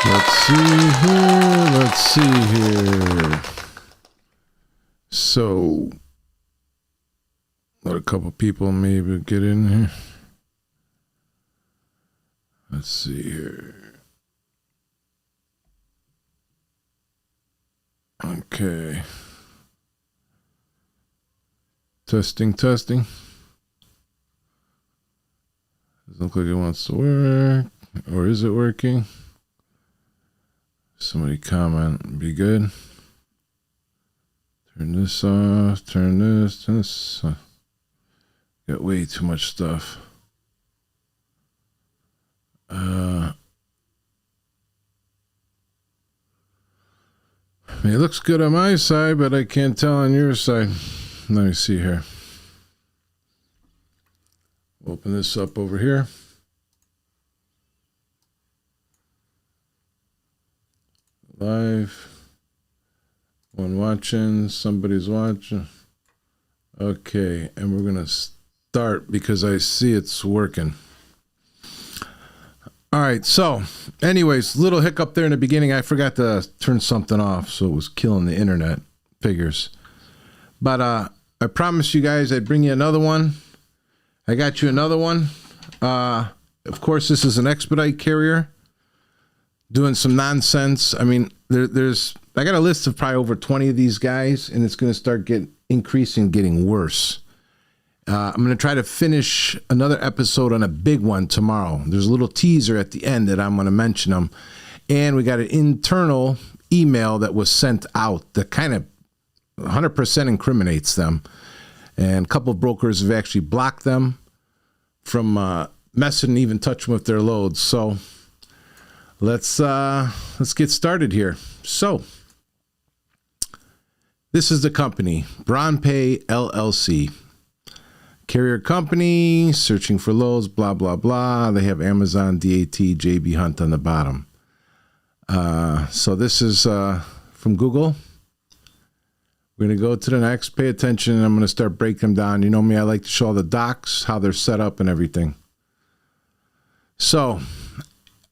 Let's see here. So, let a couple people maybe get in here. Let's see here. Okay. Testing. Doesn't look like it wants to work. Or is it working? Somebody comment. Be good. Turn this off. Turn this. Got way too much stuff. I mean, it looks good on my side, but I can't tell on your side. Let me see here. Open this up over here. Live. One watching. Somebody's watching. Okay, and we're going to start because I see it's working. All right, so anyways, little hiccup there in the beginning. I forgot to turn something off, so it was killing the internet. Figures. But I promised you guys I'd bring you another one. I got you another one. Of course, this is an Expediting Carrier. Doing some nonsense. I mean, I got a list of probably over 20 of these guys, and it's going to start getting worse. I'm going to try to finish another episode on a big one tomorrow. There's a little teaser at the end that I'm going to mention them. And we got an internal email that was sent out that kind of 100% incriminates them. And a couple of brokers have actually blocked them from messing and even touching with their loads. So let's get started here. So this is the company, BronPay LLC. Carrier company, searching for loads, blah, blah, blah. They have Amazon, DAT, JB Hunt on the bottom. So this is from Google. We're going to go to the next. Pay attention, and I'm going to start breaking them down. You know me, I like to show all the docs, how they're set up and everything. So,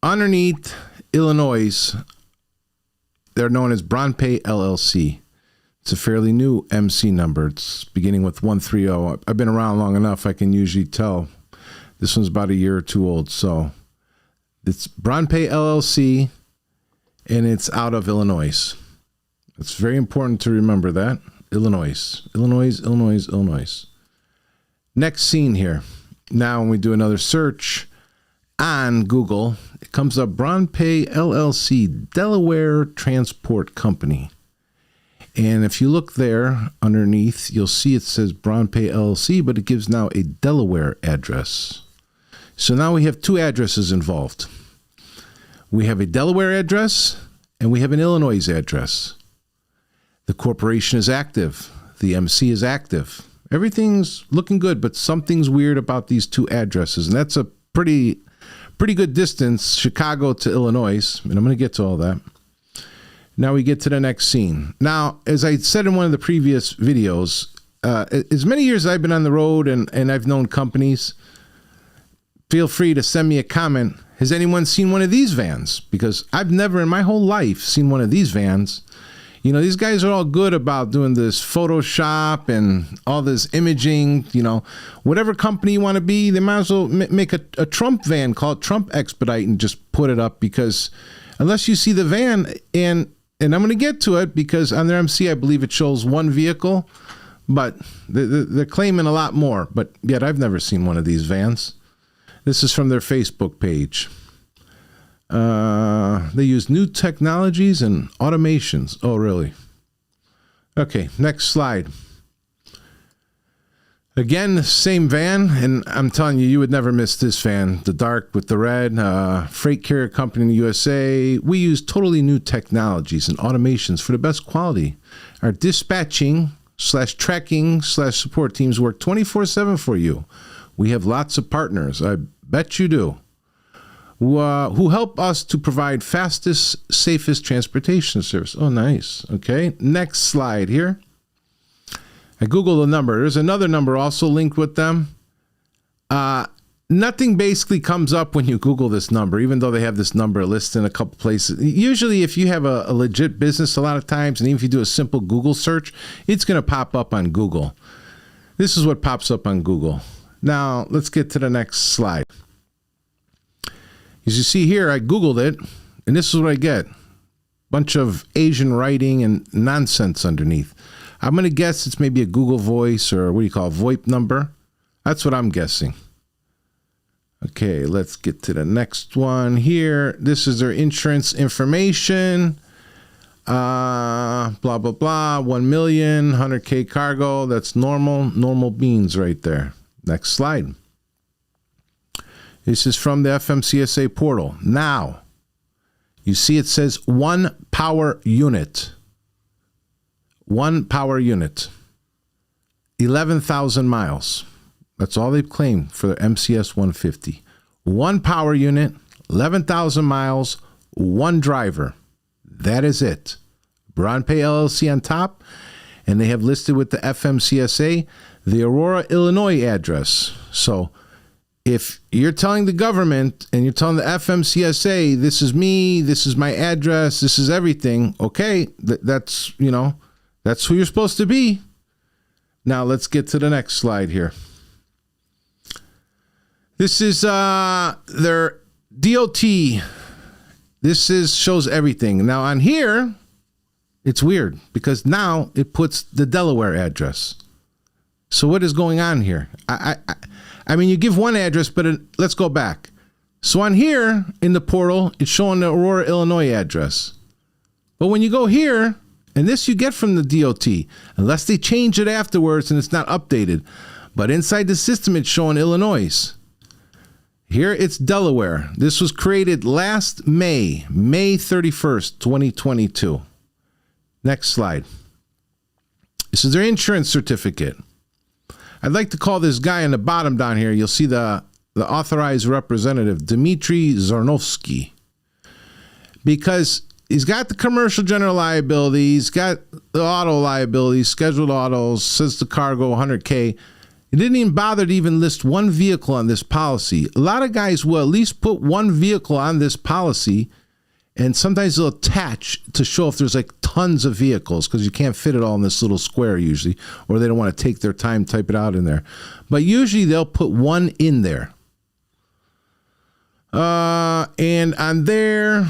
underneath Illinois, they're known as BronPay LLC. It's a fairly new MC number. It's beginning with 130. I've been around long enough, I can usually tell. This one's about a year or two old. So it's BronPay LLC, and it's out of Illinois. It's very important to remember that. Illinois. Next scene here. Now when we do another search on Google, it comes up BronPay LLC, Delaware Transport Company. And if you look there underneath, you'll see it says BronPay LLC, but it gives now a Delaware address. So now we have two addresses involved. We have a Delaware address and we have an Illinois address. The corporation is active. The MC is active. Everything's looking good, but something's weird about these two addresses. And that's a pretty good distance, Chicago to Illinois. And I'm going to get to all that. Now we get to the next scene. Now, as I said in one of the previous videos, as many years as I've been on the road and I've known companies, feel free to send me a comment. Has anyone seen one of these vans? Because I've never in my whole life seen one of these vans. You know, these guys are all good about doing this Photoshop and all this imaging. You know, whatever company you want to be, they might as well make a Trump van called Trump Expedite and just put it up, because unless you see the van, and I'm going to get to it because on their MC, I believe it shows one vehicle, but they're claiming a lot more. But yet I've never seen one of these vans. This is from their Facebook page. They use new technologies and automations. Oh, really? Okay, next slide. Again, the same van, and I'm telling you, you would never miss this van. The dark with the red, freight carrier company in the USA. We use totally new technologies and automations for the best quality. Our dispatching/tracking/support teams work 24/7 for you. We have lots of partners. I bet you do. Who help us to provide fastest, safest transportation service. Oh, nice. Okay, next slide here. I Googled the number. There's another number also linked with them. nothing basically comes up when you Google this number, even though they have this number listed in a couple places. Usually, if you have a legit business, a lot of times, and even if you do a simple Google search, it's going to pop up on Google. This is what pops up on Google. Now, let's get to the next slide. As you see here, I Googled it, and this is what I get. Bunch of Asian writing and nonsense underneath. I'm going to guess it's maybe a Google Voice or what do you call it, VoIP number. That's what I'm guessing. Okay, let's get to the next one here. This is their insurance information. Blah, blah, blah. 1 million, 100K cargo. That's normal beans right there. Next slide. This is from the FMCSA portal. Now, you see it says 1 power unit. 1 power unit. 11,000 miles. That's all they've claimed for their MCS 150. 1 power unit, 11,000 miles, 1 driver. That is it. BronPay LLC on top, and they have listed with the FMCSA the Aurora, Illinois address. So if you're telling the government and you're telling the FMCSA, this is me, this is my address, this is everything, okay, that's, you know, that's who you're supposed to be. Now let's get to the next slide here. This is their DOT. This shows everything. Now on here, it's weird because now it puts the Delaware address. So what is going on here? I mean, you give one address, but let's go back. So on here in the portal, it's showing the Aurora, Illinois address. But when you go here, and this you get from the DOT, unless they change it afterwards and it's not updated. But inside the system, it's showing Illinois. Here it's Delaware. This was created last May 31st, 2022. Next slide. This is their insurance certificate. I'd like to call this guy on the bottom down here. You'll see the authorized representative, Dmitry Zarnovsky. Because he's got the commercial general liability, he's got the auto liability, scheduled autos, says the cargo, 100K. He didn't even bother to even list one vehicle on this policy. A lot of guys will at least put one vehicle on this policy, and sometimes they'll attach to show if there's like tons of vehicles because you can't fit it all in this little square usually, or they don't want to take their time, type it out in there. But usually they'll put one in there. And on their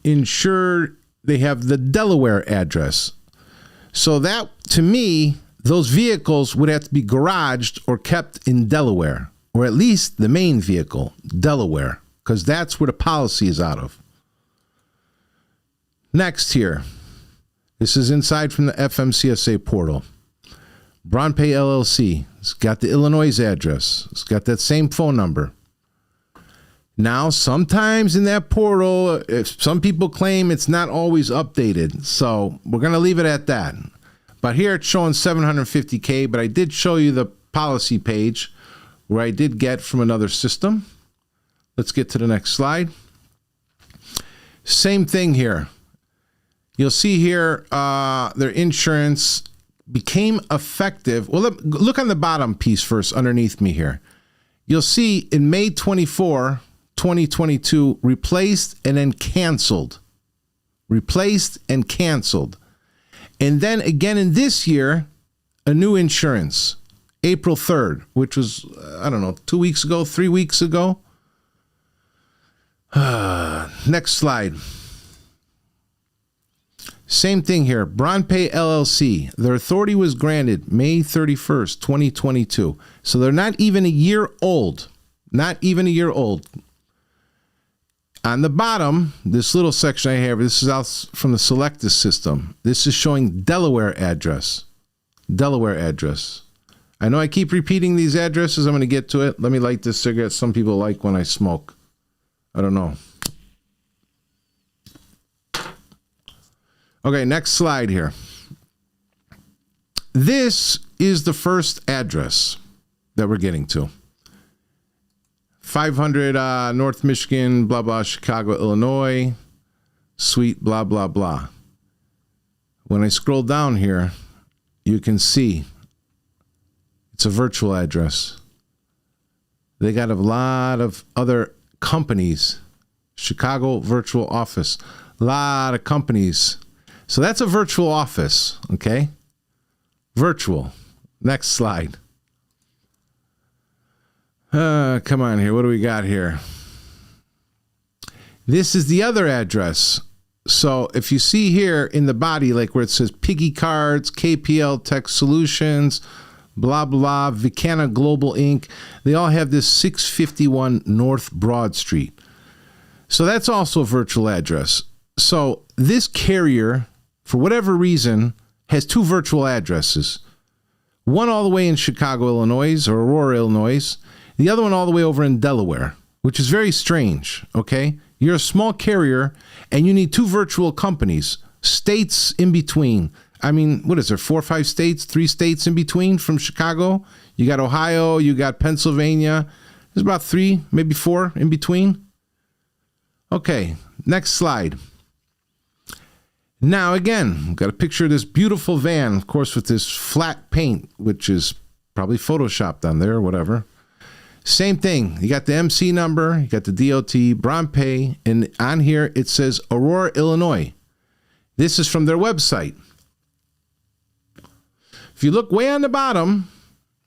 insured, they have the Delaware address. So that, to me, those vehicles would have to be garaged or kept in Delaware, or at least the main vehicle, Delaware, because that's where the policy is out of. Next here, this is inside from the FMCSA portal. BronPay LLC, it's got the Illinois address. It's got that same phone number. Now, sometimes in that portal, if some people claim it's not always updated, so we're going to leave it at that. But here it's showing 750K, but I did show you the policy page where I did get from another system. Let's get to the next slide. Same thing here. You'll see here their insurance became effective. Well, look on the bottom piece first underneath me here. You'll see in May 24, 2022, replaced and then canceled. Replaced and canceled. And then again in this year, a new insurance, April 3rd, which was, I don't know, 2 weeks ago, 3 weeks ago. Next slide. Same thing here. BronPay LLC. Their authority was granted May 31st, 2022. So they're not even a year old. Not even a year old. On the bottom, this little section I have, this is out from the Selectus system. This is showing Delaware address. Delaware address. I know I keep repeating these addresses. I'm going to get to it. Let me light this cigarette. Some people like when I smoke. I don't know. Okay, next slide here. This is the first address that we're getting to. 500 North Michigan, blah, blah, Chicago, Illinois, suite, blah, blah, blah. When I scroll down here, you can see it's a virtual address. They got a lot of other companies. Chicago virtual office. A lot of companies. So that's a virtual office, okay? Virtual. Next slide. Come on here. What do we got here? This is the other address. So if you see here in the body, like where it says Piggy Cards, KPL Tech Solutions, blah, blah, Vicana Global Inc., they all have this 651 North Broad Street. So that's also a virtual address. So this carrier, for whatever reason, has two virtual addresses. One all the way in Chicago, Illinois, or Aurora, Illinois. The other one all the way over in Delaware, which is very strange, okay? You're a small carrier, and you need two virtual companies, states in between. I mean, what is there, 4 or 5 states, 3 states in between from Chicago? You got Ohio, you got Pennsylvania. There's about 3, maybe 4 in between. Okay, next slide. Now, again, we've got a picture of this beautiful van, of course, with this flat paint, which is probably photoshopped on there or whatever. Same thing. You got the MC number, you got the DOT, Bronpay, and on here it says Aurora, Illinois. This is from their website. If you look way on the bottom,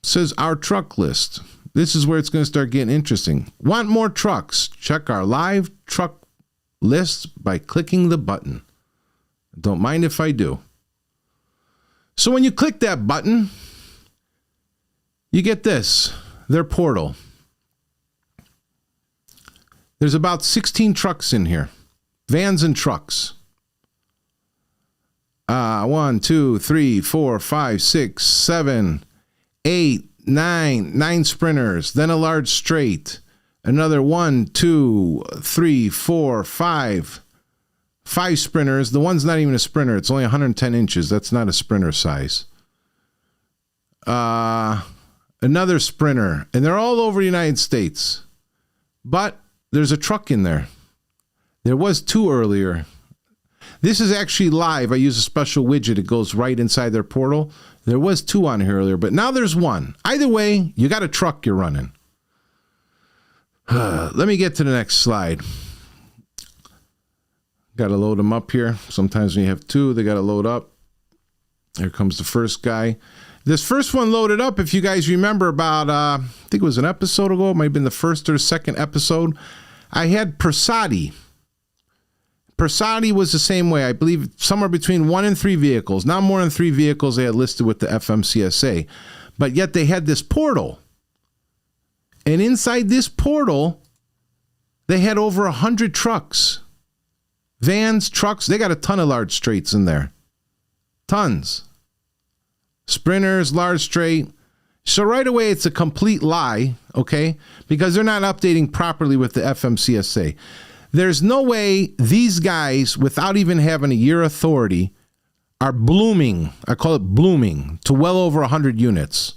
it says our truck list. This is where it's going to start getting interesting. Want more trucks? Check our live truck list by clicking the button. Don't mind if I do. So when you click that button, you get this, their portal. There's about 16 trucks in here, vans and trucks. 1, 2, 3, 4, 5, 6, 7, 8, 9 sprinters, then a large straight, another 1, 2, 3, 4, 5 sprinters. The one's not even a sprinter. It's only 110 inches. That's not a sprinter size. Another sprinter, and they're all over the United States. But there's a truck in there. There was 2 earlier. This is actually live. I use a special widget. It goes right inside their portal. There was 2 on here earlier, but now there's 1. Either way, you got a truck you're running. Let me get to the next slide. Got to load them up here. Sometimes when you have 2, they got to load up. Here comes the first guy. This first one loaded up, if you guys remember, about, I think it was an episode ago. It might have been the first or second episode. I had Persati. Persati was the same way. I believe somewhere between 1 and 3 vehicles. Not more than 3 vehicles they had listed with the FMCSA. But yet they had this portal. And inside this portal, they had over 100 trucks. Vans, trucks. They got a ton of large straights in there. Tons. Sprinters, large straight. So right away, it's a complete lie, okay? Because they're not updating properly with the FMCSA. There's no way these guys, without even having a year authority, are blooming, I call it blooming, to well over 100 units.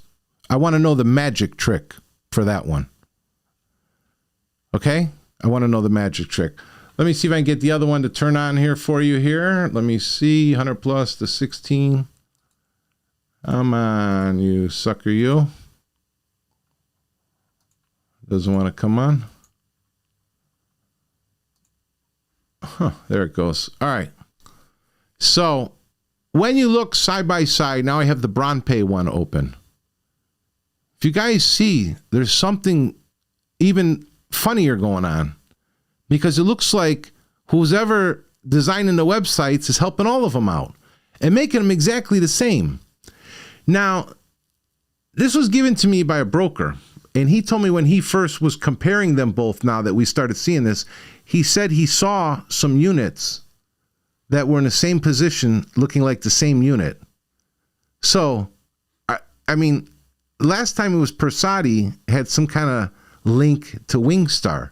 I want to know the magic trick for that one. Okay? I want to know the magic trick. Let me see if I can get the other one to turn on here for you here. Let me see, 100 plus to 16. Come on, you sucker, you. Doesn't want to come on. Huh, there it goes. All right. So when you look side by side, now I have the Bronpay one open. If you guys see, there's something even funnier going on, because it looks like who's ever designing the websites is helping all of them out and making them exactly the same. Now, this was given to me by a broker, and he told me when he first was comparing them both, now that we started seeing this, he said he saw some units that were in the same position looking like the same unit. So, I mean, last time it was Persati had some kind of link to Wingstar.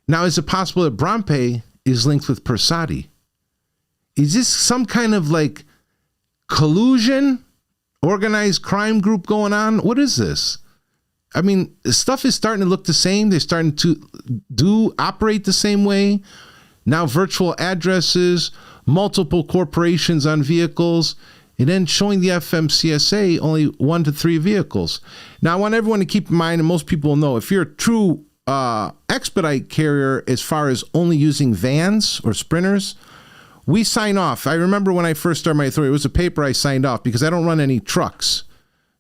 Now, is it possible that Bronpay is linked with Persati? Is this some kind of like collusion, organized crime group going on? What is this? I mean, stuff is starting to look the same. They're starting to operate the same way. Now virtual addresses, multiple corporations on vehicles. And then showing the FMCSA only 1 to 3 vehicles. Now, I want everyone to keep in mind, and most people will know, if you're a true expedite carrier as far as only using vans or sprinters, we sign off. I remember when I first started my authority, it was a paper I signed off because I don't run any trucks.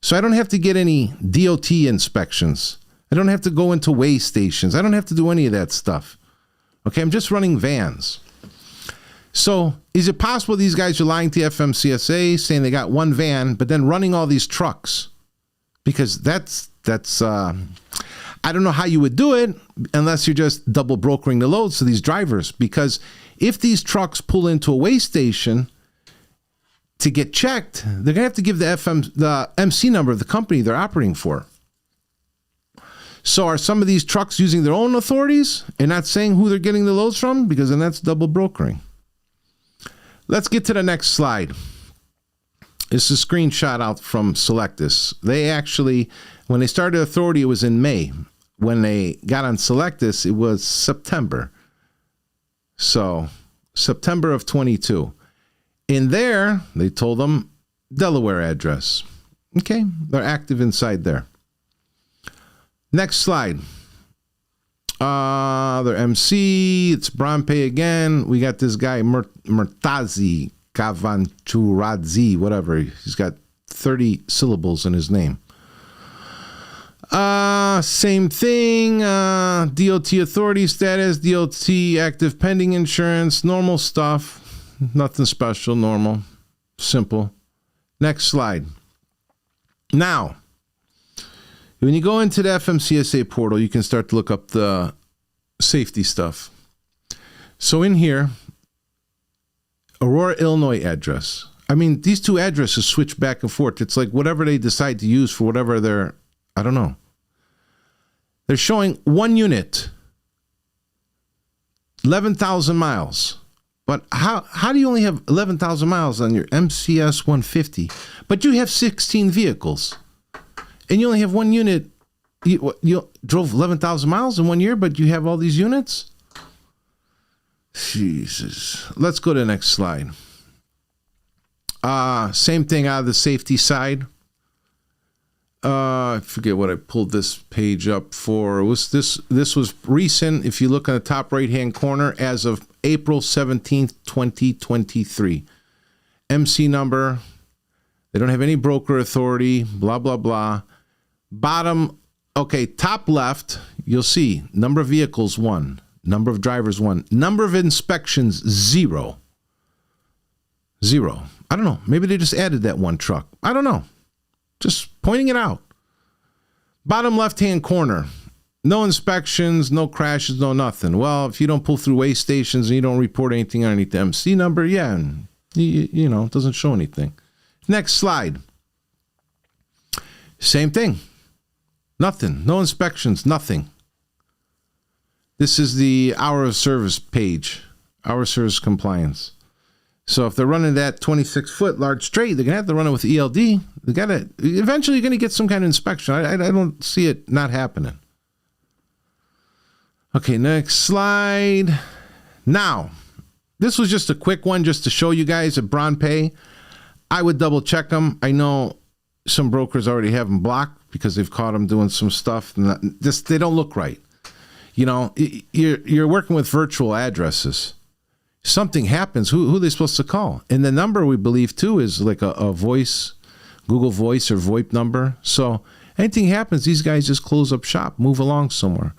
So I don't have to get any DOT inspections. I don't have to go into weigh stations. I don't have to do any of that stuff. Okay, I'm just running vans. So is it possible these guys are lying to FMCSA, saying they got one van, but then running all these trucks? Because that's I don't know how you would do it unless you're just double brokering the loads to these drivers. Because if these trucks pull into a weigh station to get checked, they're gonna have to give the MC number of the company they're operating for. So are some of these trucks using their own authorities and not saying who they're getting the loads from? Because then that's double brokering. Let's get to the next slide. It's a screenshot out from Selectus. They actually, when they started authority, it was in May. When they got on Selectus, it was September. So, September of 22. In there, they told them Delaware address. Okay, they're active inside there. Next slide. Their MC, it's Bronpay again. We got this guy, Murtazi Kavanchuradzi, whatever. He's got 30 syllables in his name. Same thing. DOT authority status, DOT active pending insurance, normal stuff. Nothing special, normal, simple. Next slide. Now, when you go into the FMCSA portal, you can start to look up the safety stuff. So in here, Aurora, Illinois address. I mean, these two addresses switch back and forth. It's like whatever they decide to use for whatever they're, I don't know. They're showing one unit, 11,000 miles. But how do you only have 11,000 miles on your MCS 150? But you have 16 vehicles. And you only have one unit. You drove 11,000 miles in 1 year, but you have all these units? Jesus. Let's go to the next slide. Same thing out of the safety side. I forget what I pulled this page up for. This was recent. If you look on the top right-hand corner, as of April 17th, 2023. MC number. They don't have any broker authority, blah, blah, blah. Bottom, okay, top left, you'll see number of vehicles, 1. Number of drivers, 1. Number of inspections, 0. 0. I don't know. Maybe they just added that one truck. I don't know. Just pointing it out. Bottom left-hand corner. No inspections, no crashes, no nothing. Well, if you don't pull through weigh stations and you don't report anything underneath the MC number, yeah, you know, it doesn't show anything. Next slide. Same thing. Nothing. No inspections, nothing. This is the hour of service page. Hour of service compliance. So if they're running that 26-foot large straight, they're going to have to run it with ELD. They got to, eventually you're going to get some kind of inspection. I don't see it not happening. Okay, next slide. Now, this was just a quick one just to show you guys at Bronpay. I would double check them. I know some brokers already have them blocked because they've caught them doing some stuff. And just, they don't look right. You know, you're working with virtual addresses. Something happens, who are they supposed to call? And the number, we believe, too, is like a voice, Google Voice or VoIP number. So anything happens, these guys just close up shop, move along somewhere.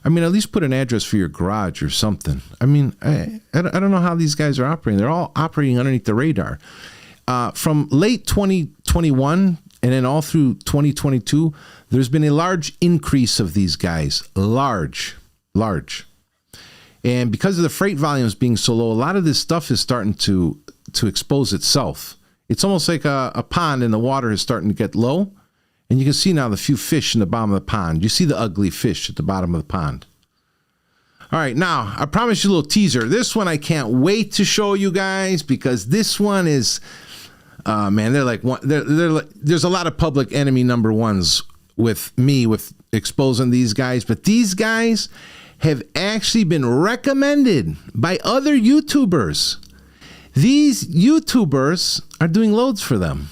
I mean, at least put an address for your garage or something. I mean, I don't know how these guys are operating. They're all operating underneath the radar. From late 2021 and then all through 2022, there's been a large increase of these guys. Large. And because of the freight volumes being so low, a lot of this stuff is starting to expose itself. It's almost like a pond and the water is starting to get low. And you can see now the few fish in the bottom of the pond. You see the ugly fish at the bottom of the pond. All right, now, I promised you a little teaser. This one I can't wait to show you guys because this one is, man, they're like, there's a lot of public enemy number ones with me with exposing these guys. But these guys have actually been recommended by other YouTubers. These YouTubers are doing loads for them.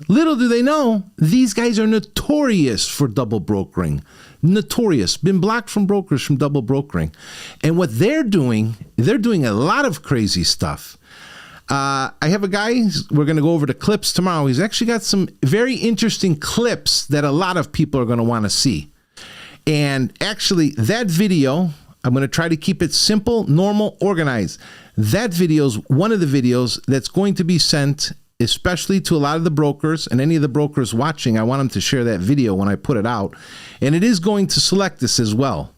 Little do they know, these guys are notorious for double brokering. Notorious. Been blocked from brokers from double brokering. And what they're doing a lot of crazy stuff. I have a guy, we're going to go over the clips tomorrow. He's actually got some very interesting clips that a lot of people are going to want to see. And actually, that video, I'm going to try to keep it simple, normal, organized. That video is one of the videos that's going to be sent especially to a lot of the brokers, and any of the brokers watching. I want them to share that video when I put it out. And it is going to select this as well.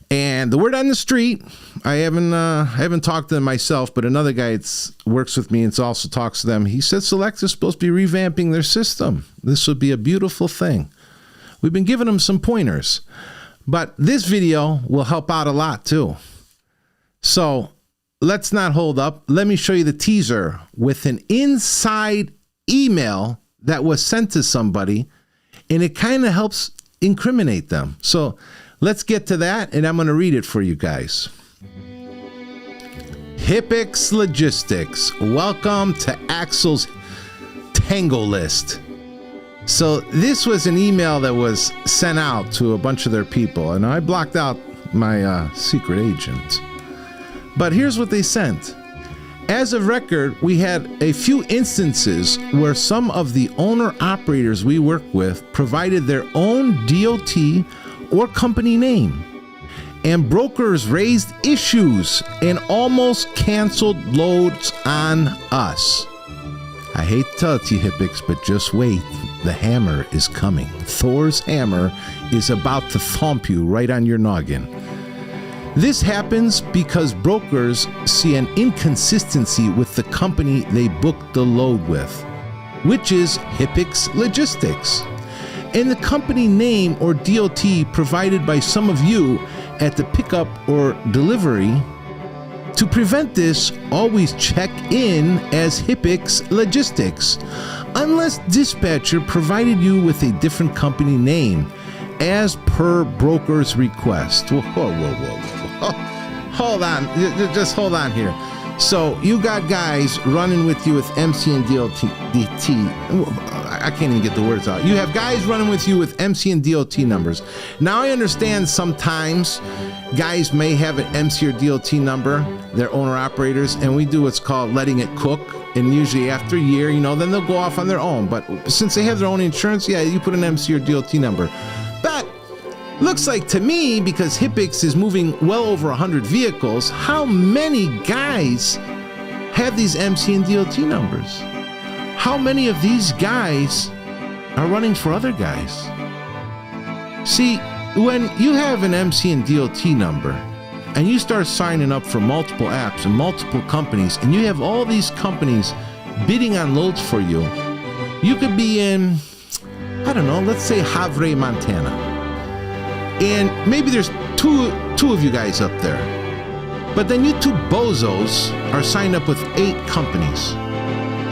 And the word on the street, I haven't talked to them myself, but another guy that works with me and also talks to them, he said Select is supposed to be revamping their system. This would be a beautiful thing. We've been giving them some pointers. But this video will help out a lot too. So let's not hold up. Let me show you the teaser with an inside email that was sent to somebody, and it kind of helps incriminate them. So let's get to that, and I'm going to read it for you guys. Hippix Logistics. Welcome to Axel's Tango List. So this was an email that was sent out to a bunch of their people, and I blocked out my secret agent. But here's what they sent. As of record, we had a few instances where some of the owner-operators we work with provided their own DOT or company name, and brokers raised issues and almost canceled loads on us. I hate to tell it to you, Hippix, but just wait. The hammer is coming. Thor's hammer is about to thump you right on your noggin. This happens because brokers see an inconsistency with the company they booked the load with, which is Hippix Logistics, and the company name or DOT provided by some of you at the pickup or delivery. To prevent this, always check in as Hippix Logistics, unless dispatcher provided you with a different company name, as per broker's request. Whoa, whoa, whoa, whoa. Hold on, just hold on here. So you got guys running with you with MC and DT. I can't even get the words out. You have guys running with you with MC and DOT numbers. Now I understand sometimes guys may have an MC or DOT number, they're owner operators, and we do what's called letting it cook. And usually after a year, then they'll go off on their own. But since they have their own insurance, yeah, you put an MC or DOT number. But looks like to me, because Hippix is moving well over 100 vehicles, how many guys have these MC and DOT numbers? How many of these guys are running for other guys? See, when you have an MC and DOT number and you start signing up for multiple apps and multiple companies, and you have all these companies bidding on loads for you, you could be in, I don't know, let's say Havre, Montana. And maybe there's two of you guys up there. But then you two bozos are signed up with 8 companies.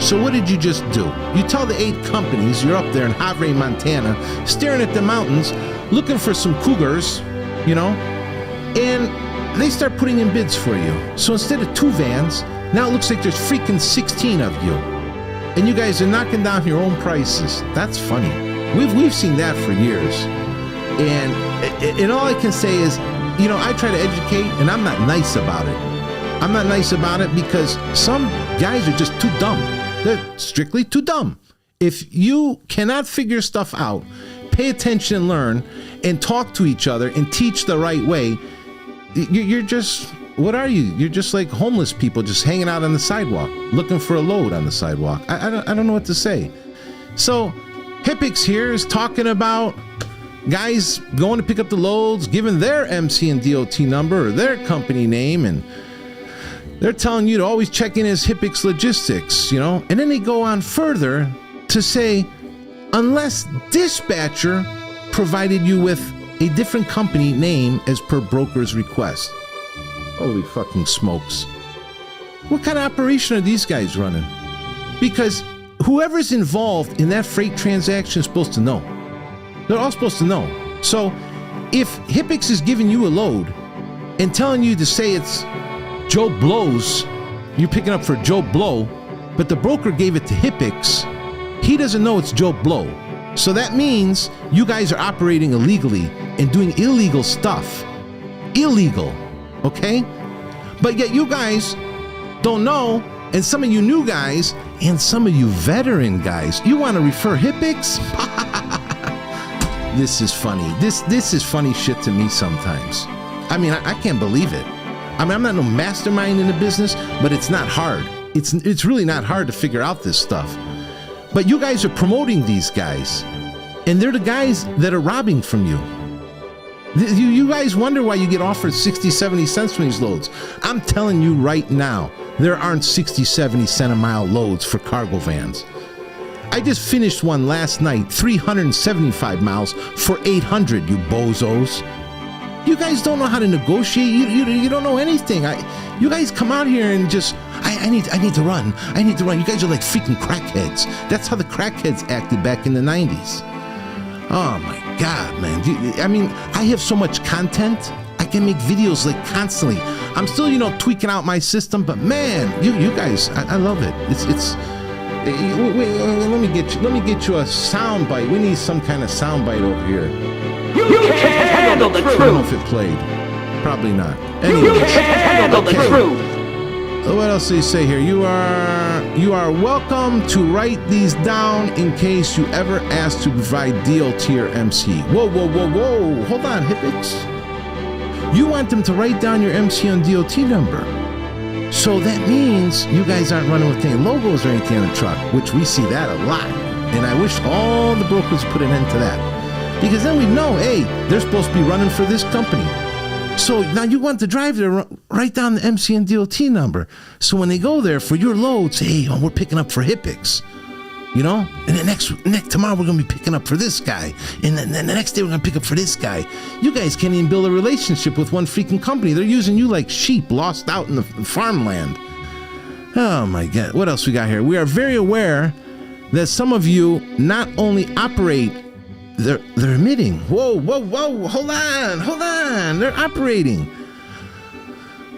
So what did you just do? You tell the 8 companies you're up there in Havre, Montana, staring at the mountains, looking for some cougars, and they start putting in bids for you. So instead of 2 vans, now it looks like there's freaking 16 of you. And you guys are knocking down your own prices. That's funny. We've seen that for years. And all I can say is, I try to educate, and I'm not nice about it. I'm not nice about it because some guys are just too dumb. They're strictly too dumb. If you cannot figure stuff out, pay attention and learn, and talk to each other and teach the right way, you're just, what are you? You're just like homeless people just hanging out on the sidewalk, looking for a load on the sidewalk. I don't know what to say. So Hippix here is talking about guys going to pick up the loads, giving their MC and DOT number or their company name, and they're telling you to always check in as Hippix Logistics, And then they go on further to say, unless dispatcher provided you with a different company name as per broker's request. Holy fucking smokes. What kind of operation are these guys running? Because whoever's involved in that freight transaction is supposed to know. They're all supposed to know. So if Hippix is giving you a load and telling you to say it's Joe Blow's you're picking up for Joe Blow, but the broker gave it to Hippix. He doesn't know it's Joe Blow. So that means you guys are operating illegally and doing illegal stuff. Illegal, okay? But yet you guys don't know, and some of you new guys and some of you veteran guys, you want to refer Hippix? This is funny. This is funny shit to me sometimes. I mean, I can't believe it. I mean, I'm not no mastermind in the business, but it's not hard. It's really not hard to figure out this stuff. But you guys are promoting these guys, and they're the guys that are robbing from you. You guys wonder why you get offered 60, 70 cents from these loads. I'm telling you right now, there aren't 60, 70 cent a mile loads for cargo vans. I just finished one last night, 375 miles for 800, you bozos. You guys don't know how to negotiate. You don't know anything. You guys come out here and just, I need to run. I need to run. You guys are like freaking crackheads. That's how the crackheads acted back in the 90s. Oh my God, man. I mean, I have so much content. I can make videos like constantly. I'm still, tweaking out my system, but man, you guys, I love it. Wait, let me get you a sound bite. We need some kind of sound bite over here. You can't handle the truth. I don't know if it played. Probably not. Anyway. You can't handle the truth. What else do you say here? You are welcome to write these down in case you ever ask to provide DOT or MC. Whoa. Hold on, Hippix. You want them to write down your MC and DOT number. So that means you guys aren't running with any logos or anything on the truck, which we see that a lot. And I wish all the brokers put an end to that. Because then we know, hey, they're supposed to be running for this company. So now you want the driver to write down the MC and DOT number. So when they go there for your loads, hey, we're picking up for Hippix. And the tomorrow we're going to be picking up for this guy. And then the next day we're going to pick up for this guy. You guys can't even build a relationship with one freaking company. They're using you like sheep lost out in the farmland. Oh my God. What else we got here? We are very aware that some of you not only operate, they're emitting. Whoa. Hold on. They're operating.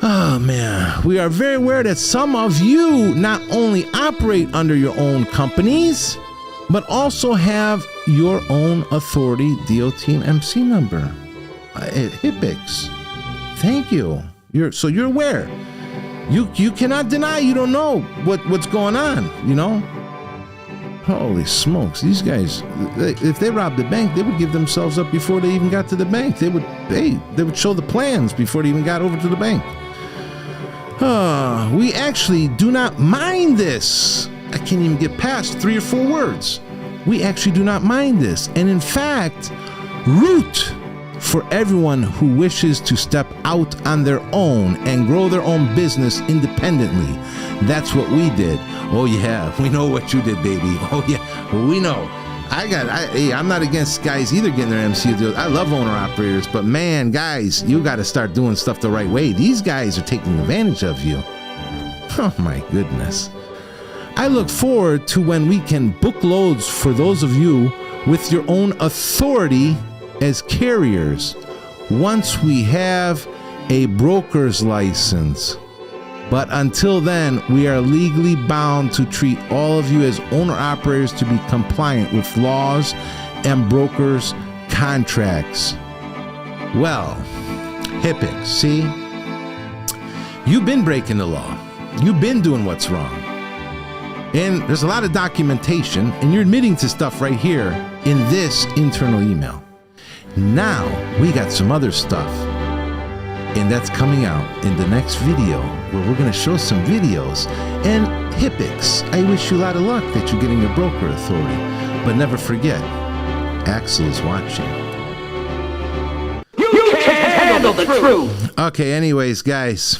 Oh man, we are very aware that some of you not only operate under your own companies, but also have your own authority, DOT and MC number. Hippix. Thank you. You're aware. You cannot deny you don't know what's going on, Holy smokes, these guys, if they robbed the bank, they would give themselves up before they even got to the bank. They would show the plans before they even got over to the bank. We actually do not mind this. I can't even get past 3 or 4 words. We actually do not mind this. And in fact, root for everyone who wishes to step out on their own and grow their own business independently. That's what we did. Oh yeah, we know what you did, baby. Oh yeah, we know. I'm not against guys either getting their MC deals. I love owner operators, but man, guys, you got to start doing stuff the right way. These guys are taking advantage of you. Oh my goodness. I look forward to when we can book loads for those of you with your own authority as carriers once we have a broker's license. But until then, we are legally bound to treat all of you as owner-operators to be compliant with laws and brokers' contracts. Well, Hippix, see? You've been breaking the law. You've been doing what's wrong. And there's a lot of documentation, and you're admitting to stuff right here in this internal email. Now, we got some other stuff. And that's coming out in the next video where we're going to show some videos. And Hippix, I wish you a lot of luck that you're getting your broker authority. But never forget, Axel is watching. You can't handle the truth. Okay, anyways, guys,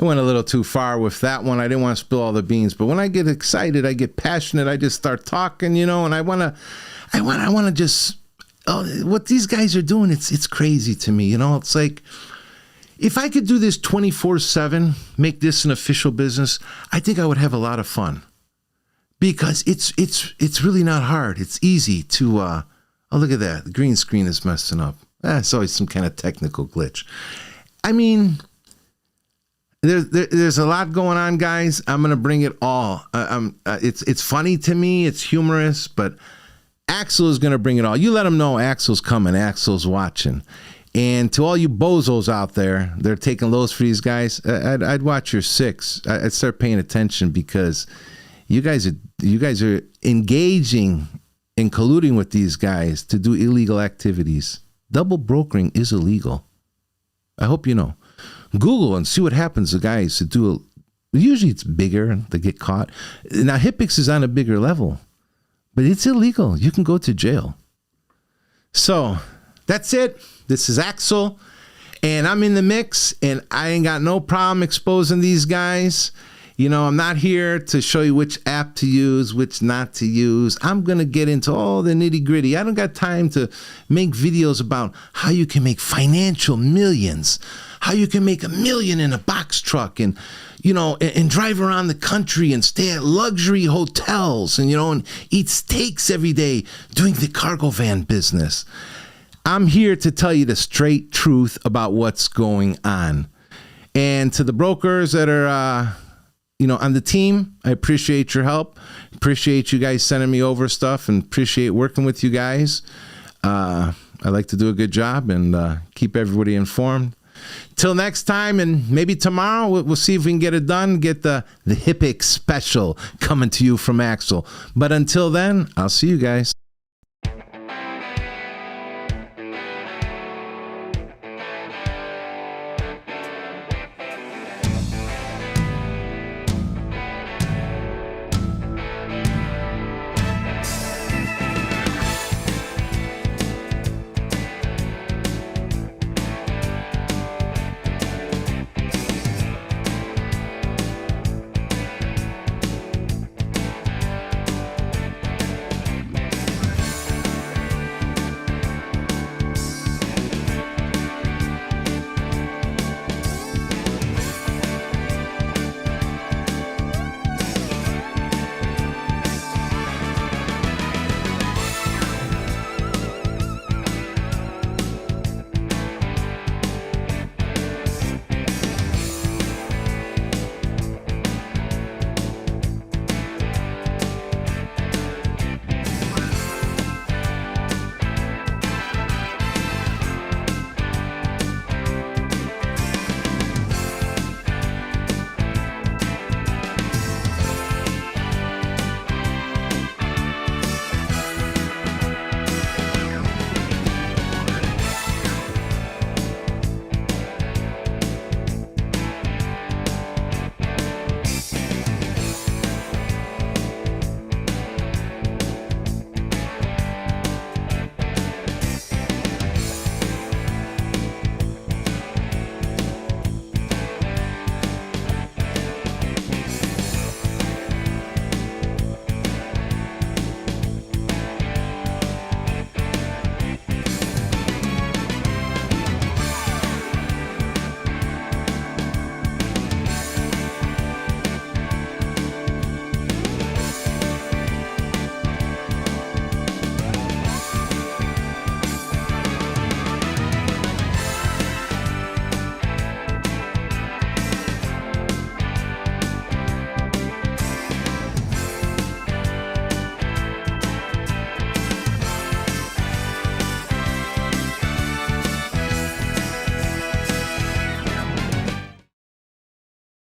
I went a little too far with that one. I didn't want to spill all the beans. But when I get excited, I get passionate. I just start talking, and I want to just... what these guys are doing, it's crazy to me. It's like, if I could do this 24/7, make this an official business, I think I would have a lot of fun. Because it's really not hard. It's easy to, oh, look at that. The green screen is messing up. It's always some kind of technical glitch. I mean, there's a lot going on, guys. I'm gonna bring it all. It's funny to me. It's humorous, but Axel is gonna bring it all. You let him know Axel's coming. Axel's watching. And to all you bozos out there, they're taking lows for these guys. I'd watch your six. I'd start paying attention because you guys are engaging and colluding with these guys to do illegal activities. Double brokering is illegal. I hope you know. Google and see what happens to guys who do. Usually it's bigger. They get caught. Now HIPX is on a bigger level, but it's illegal. You can go to jail. So that's it. This is Axel, and I'm in the mix, and I ain't got no problem exposing these guys. You know, I'm not here to show you which app to use, which not to use. I'm going to get into all the nitty gritty. I don't got time to make videos about how you can make financial millions, how you can make $1 million in a box truck and, you know, and drive around the country and stay at luxury hotels and, you know, and eat steaks every day doing the cargo van business. I'm here to tell you the straight truth about what's going on. And to the brokers that are, on the team, I appreciate your help. Appreciate you guys sending me over stuff and appreciate working with you guys. I like to do a good job and keep everybody informed. Till next time, and maybe tomorrow, we'll see if we can get it done. Get the HIPX special coming to you from Axel. But until then, I'll see you guys.